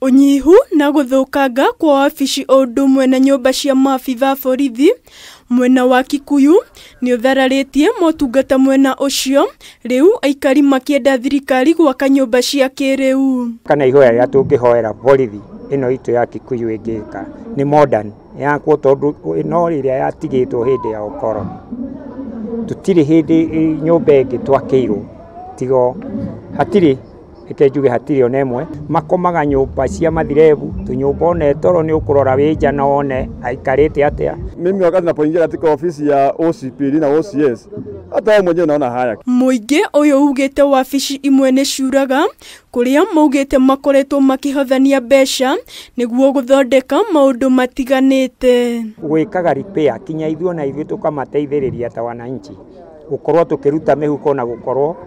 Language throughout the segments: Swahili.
Unyihu na guthukanga kwa wabici undu mwena nyumba cia maabitha borithi mwena wa Kikuyu ni uthararitie motungata mwena ucio riu aikari makienda thirikari gwaka nyumba cia kiriu kana ihoya ya tungihoera borithi ino itu ya Kikuyu ingika ni modern ya ko tondu no riria yatigitwo hindi ya ukoroni tutiri hindi nyumba ingi twakiirwo tigo hatiri ekejuge hatiri onemwe makomaga nyumba cia mathirebu tunyumba one toro ni ukurora wija na one aikarite atia. Mimi wakati napoingia katika ofisi ya OCP na OCS hata wao mwenyewe naona haya. Muingi uyu ugite wabici imwe ni ciuraga kuria maugite makoretwo makihothania mbeca niguo guthondeka maundu matiganite gwikaga repair kinya ithuo na ithuo tukamateithiriria ta wananchi gukorwo tukiruta mihuko na gukorwo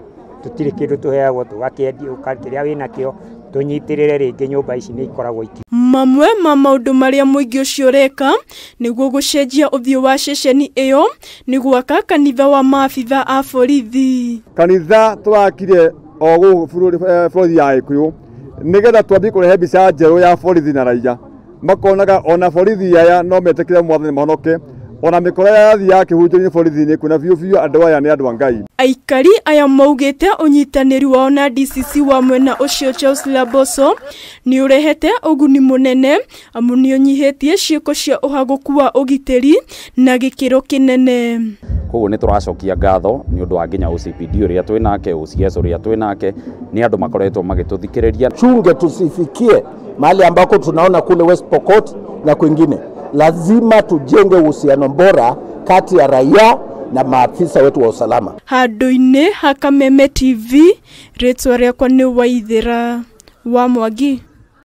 tutiri kindu tuheagwo tugakendia ukakiria wina kio tunyitirire ringi nyumba ici ni ikoragwo iki. Mamwe ma maundu maria muingi ucio reka niguo gucenjia uthio wa ceceni iyo ni gwaka kanitha wa maabitha a borithi. Kanitha twakire ogu borithi ya Kikuyu nigetha twambi kurehe mbica njeru ya borithi na raia makonaga ona borithi aya no metekire mwathani mahonoke ona mikora yathi ya kihunjiri borithi ni kuna biu andu aya ni andu angai. Aikari aya maugite unyitaniri wao na DCC wa mwena ucio Charles Laboso ni urehete uguni munene amu ni unyihetie ciiko cia uhaguku wa ugitiri na gikiro kinene. Koguo ni turacokia ngatho ni undu wa nginya OCPD uria twinake OCS uria twinake ni andu makoretwo magituthikiriria. Chunge tusifikie mahali ambako tunaona kule West Pokot na kwingine. Lazima tujenge uhusiano bora kati ya raia na maafisa wetu wa usalama. Handu-ini ha Kameme TV, ritwa riakwa ni Waithira wa Mwangi.